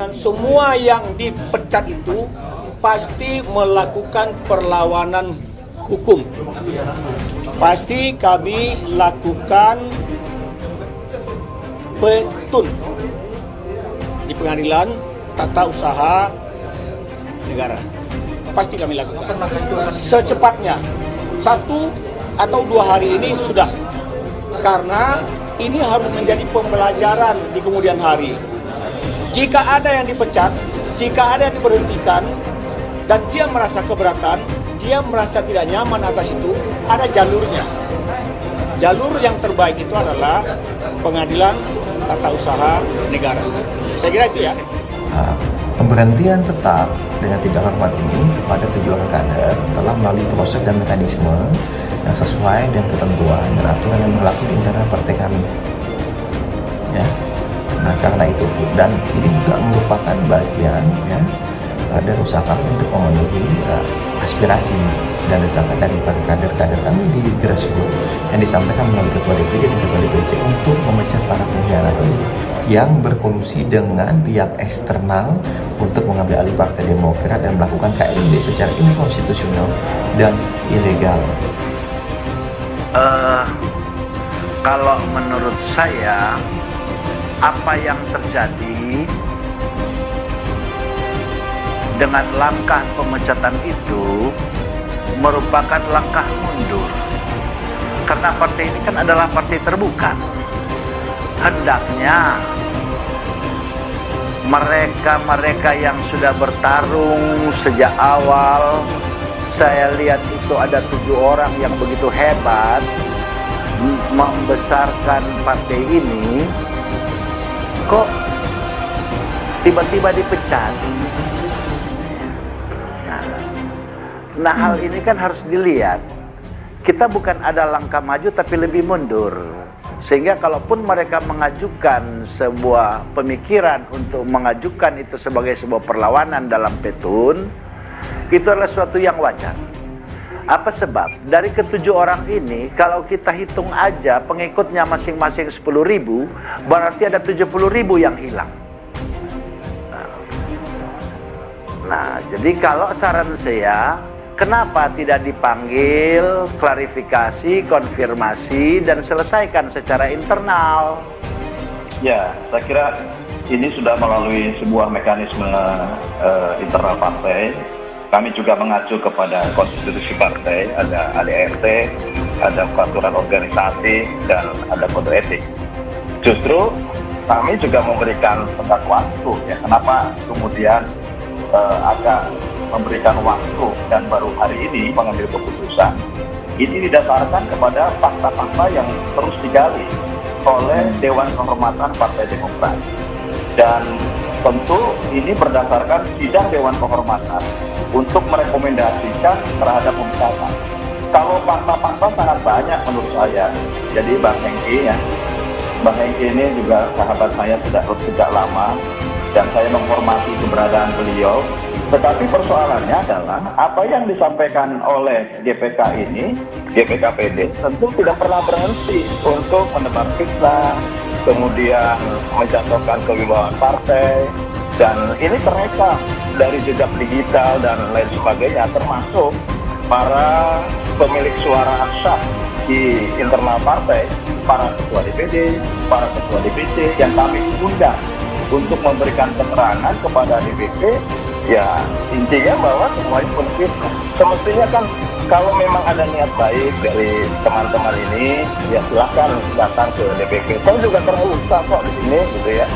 Semua yang dipecat itu pasti melakukan perlawanan hukum. Pasti kami lakukan petun di pengadilan tata usaha negara. Pasti kami lakukan. Secepatnya, 1 atau 2 hari ini sudah. Karena ini harus menjadi pembelajaran di kemudian hari. Jika ada yang dipecat, jika ada yang diberhentikan, dan dia merasa keberatan, dia merasa tidak nyaman atas itu, ada jalurnya. Jalur yang terbaik itu adalah pengadilan tata usaha negara. Saya kira itu ya. Pemberhentian tetap dengan tidak hormat ini kepada 7 orang kader telah melalui proses dan mekanisme yang sesuai dengan ketentuan dan aturan yang berlaku di internal partai kami. Ya. Nah, karena itu dan ini juga merupakan bagian ya dari usaha kami untuk memenuhi aspirasi dan desakan daripada kader-kader kami di grassroots yang disampaikan melalui Ketua DPD dan Ketua DPC untuk memecat para pengkhianat yang berkolusi dengan pihak eksternal untuk mengambil alih Partai Demokrat dan melakukan KLB secara inkonstitusional dan ilegal. Kalau menurut saya, apa yang terjadi dengan langkah pemecatan itu merupakan langkah mundur. Karena partai ini kan adalah partai terbuka. Hendaknya mereka-mereka yang sudah bertarung sejak awal, saya lihat itu ada 7 orang yang begitu hebat membesarkan partai ini, kok tiba-tiba dipecat. Nah, hal ini kan harus dilihat. Kita bukan ada langkah maju tapi lebih mundur. Sehingga kalaupun mereka mengajukan sebuah pemikiran untuk mengajukan itu sebagai sebuah perlawanan dalam petun, itu adalah suatu yang wajar. Apa sebab? Dari ke-7 orang ini, kalau kita hitung aja pengikutnya masing-masing 10.000, berarti ada 70.000 yang hilang. Nah, jadi kalau saran saya, kenapa tidak dipanggil, klarifikasi, konfirmasi, dan selesaikan secara internal? Ya, saya kira ini sudah melalui sebuah mekanisme internal partai. Kami juga mengacu kepada konstitusi partai, ada ADRT, ada peraturan organisasi, dan ada kode etik. Justru kami juga memberikan tenggat waktu, ya. Kenapa kemudian agak memberikan waktu dan baru hari ini mengambil keputusan? Ini didasarkan kepada fakta-fakta yang terus digali oleh Dewan Kehormatan Partai Demokrat. Dan tentu ini berdasarkan sidang Dewan Kehormatan untuk merekomendasikan terhadap pemecatan. Kalau fakta-fakta sangat banyak menurut saya. Jadi Bang Hengki ya, Bang Hengki ini juga sahabat saya sudah sejak lama dan saya menghormati keberadaan beliau. Tetapi persoalannya adalah apa yang disampaikan oleh GPK ini, GPKPD tentu tidak pernah berhenti untuk menebar fitnah, kemudian menjatuhkan kewibawaan partai, dan ini terekam dari jejak digital dan lain sebagainya, termasuk para pemilik suara sah di internal partai, para ketua DPD, para ketua DPC yang kami undang untuk memberikan keterangan kepada DPP. Ya, intinya bahwa semuanya politik. Semestinya kan kalau memang ada niat baik dari teman-teman ini, ya silakan datang ke DPP. Saya juga terbuka kok di sini, gitu ya.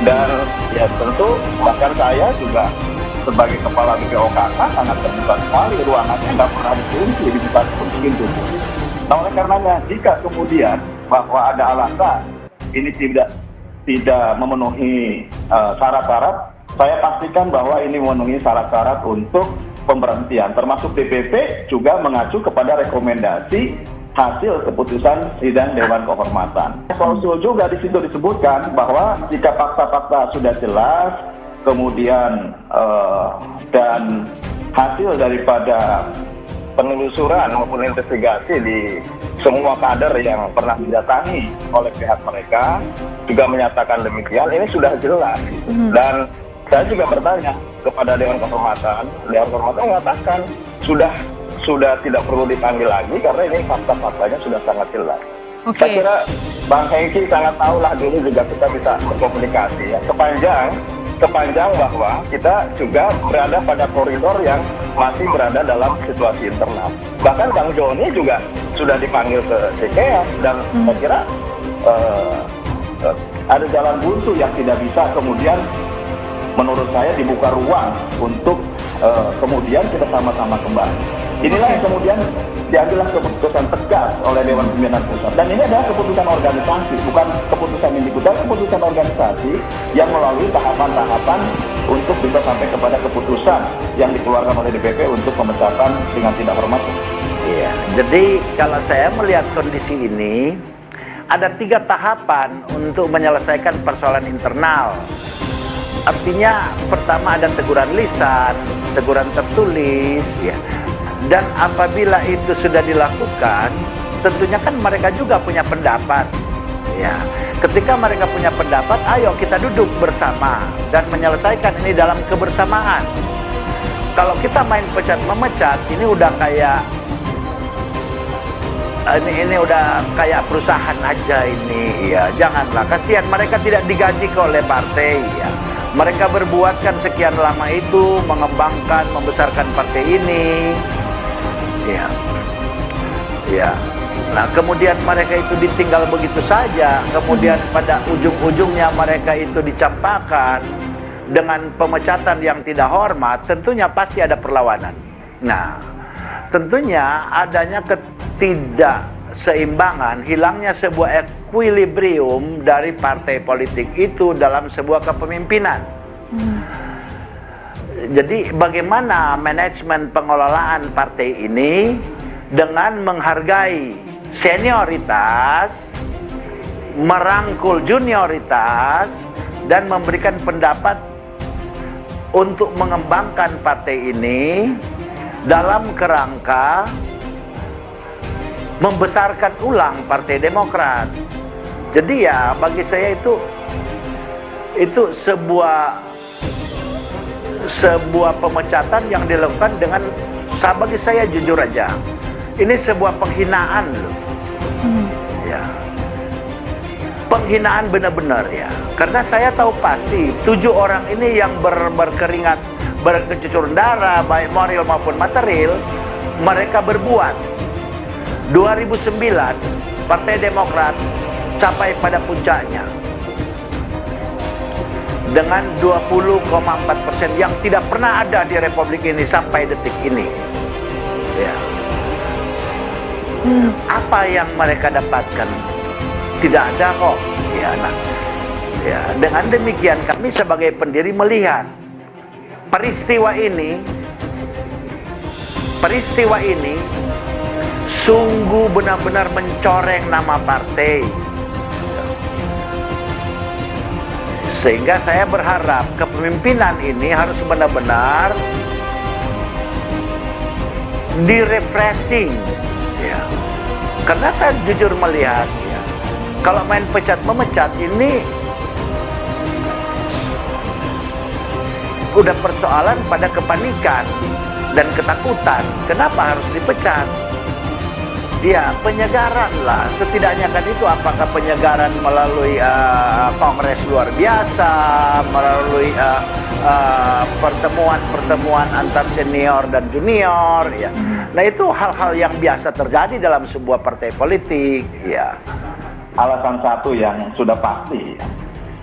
Dan ya tentu bahkan saya juga sebagai kepala BPOKK sangat terbuka sekali, ruangannya nggak pernah dikunci, dibuka pintu. Nah, oleh karenanya jika kemudian bahwa ada alasan ini tidak memenuhi syarat-syarat, saya pastikan bahwa ini memenuhi syarat-syarat untuk pemberhentian, termasuk DPP juga mengacu kepada rekomendasi hasil keputusan sidang Dewan Kehormatan. Klausul juga di situ disebutkan bahwa jika fakta-fakta sudah jelas, kemudian dan hasil daripada penelusuran maupun investigasi di semua kader yang pernah didatangi oleh pihak mereka juga menyatakan demikian, ini sudah jelas. Dan Saya juga bertanya kepada Dewan Kehormatan mengatakan sudah tidak perlu dipanggil lagi karena ini fakta-faktanya sudah sangat jelas. Oke. Saya kira Bang Hengki sangat tahu lah, dulu juga kita bisa berkomunikasi ya. Sepanjang bahwa kita juga berada pada koridor yang masih berada dalam situasi internal. Bahkan Bang Joni juga sudah dipanggil ke CKS dan saya kira ada jalan buntu yang tidak bisa kemudian menurut saya dibuka ruang untuk kemudian kita sama-sama kembali. Inilah yang kemudian diambillah keputusan tegas oleh Dewan Pimpinan Pusat. Dan ini adalah keputusan organisasi, bukan keputusan individu, tapi keputusan organisasi yang melalui tahapan-tahapan untuk bisa sampai kepada keputusan yang dikeluarkan oleh DPP untuk pemecatan dengan tidak hormat. Iya, jadi kalau saya melihat kondisi ini, ada 3 tahapan untuk menyelesaikan persoalan internal. Artinya pertama ada teguran lisan, teguran tertulis, ya. Dan apabila itu sudah dilakukan, tentunya kan mereka juga punya pendapat. Ya, ketika mereka punya pendapat, ayo kita duduk bersama dan menyelesaikan ini dalam kebersamaan. Kalau kita main pecat memecat, ini udah kayak ini udah kayak perusahaan aja ini. Ya, janganlah, kasihan mereka tidak digaji oleh partai. Ya, mereka berbuat kan sekian lama itu mengembangkan, membesarkan partai ini. Ya, ya. Nah, kemudian mereka itu ditinggal begitu saja. Kemudian pada ujung-ujungnya mereka itu dicampakkan dengan pemecatan yang tidak hormat. Tentunya pasti ada perlawanan. Nah, tentunya adanya ketidakseimbangan, hilangnya sebuah equilibrium dari partai politik itu dalam sebuah kepemimpinan. Jadi bagaimana manajemen pengelolaan partai ini dengan menghargai senioritas, merangkul junioritas, dan memberikan pendapat untuk mengembangkan partai ini dalam kerangka membesarkan ulang Partai Demokrat. Jadi ya bagi saya itu sebuah pemecatan yang dilakukan dengan, bagi saya jujur aja, ini sebuah penghinaan loh. Ya, penghinaan benar-benar ya. Karena saya tahu pasti 7 orang ini yang berkeringat, berkecucuran darah, baik moral maupun material, mereka berbuat. 2009 Partai Demokrat capai pada puncaknya dengan 20,4% yang tidak pernah ada di Republik ini sampai detik ini. Ya. Apa yang mereka dapatkan? Tidak ada kok. Ya, nah, ya, dengan demikian kami sebagai pendiri melihat peristiwa ini sungguh benar-benar mencoreng nama partai. Sehingga saya berharap kepemimpinan ini harus benar-benar di-refreshing. Ya. Karena saya jujur melihat, ya, kalau main pecat-memecat ini udah persoalan pada kepanikan dan ketakutan. Kenapa harus dipecat? Ya, penyegaran lah. Setidaknya kan itu, apakah penyegaran melalui kongres luar biasa, melalui pertemuan antar senior dan junior, ya. Nah, itu hal-hal yang biasa terjadi dalam sebuah partai politik, ya. Alasan satu yang sudah pasti,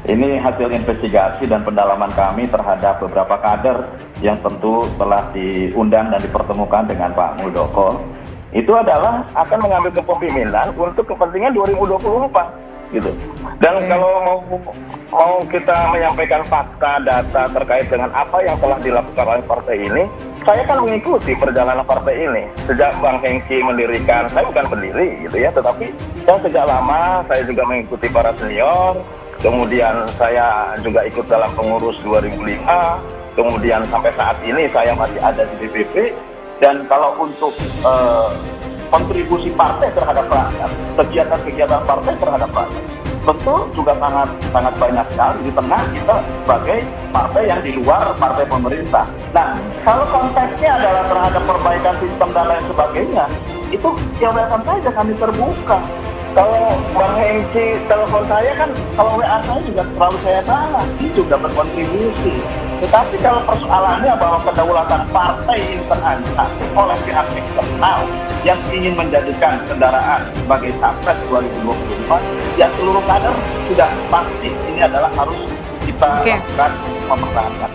ini hasil investigasi dan pendalaman kami terhadap beberapa kader yang tentu telah diundang dan dipertemukan dengan Pak Muldoko. Itu adalah akan mengambil kepemimpinan untuk kepentingan 2024 gitu. Dan kalau mau kita menyampaikan fakta data terkait dengan apa yang telah dilakukan oleh partai ini, saya kan mengikuti perjalanan partai ini sejak Bang Hengki mendirikan. Saya bukan pendiri gitu ya, tetapi saya sejak lama saya juga mengikuti para senior. Kemudian saya juga ikut dalam pengurus 2005. Kemudian sampai saat ini saya masih ada di DPP. Dan kalau untuk kontribusi partai terhadap rakyat, kegiatan-kegiatan partai terhadap rakyat, tentu juga sangat banyak sekali di tengah kita sebagai partai yang di luar partai pemerintah. Nah, kalau konteksnya adalah terhadap perbaikan sistem dan lain sebagainya, itu ya welcome saja, kami terbuka. Kalau Bang Hengki telepon saya kan, kalau WA saya juga selalu saya balas, ini juga berkontribusi. Tetapi kalau persoalannya bahwa kedaulatan partai ini terancam oleh pihak eksternal yang ingin menjadikan kendaraan sebagai capres 2024, ya seluruh kader sudah pasti ini adalah harus kita lakukan mempertahankan.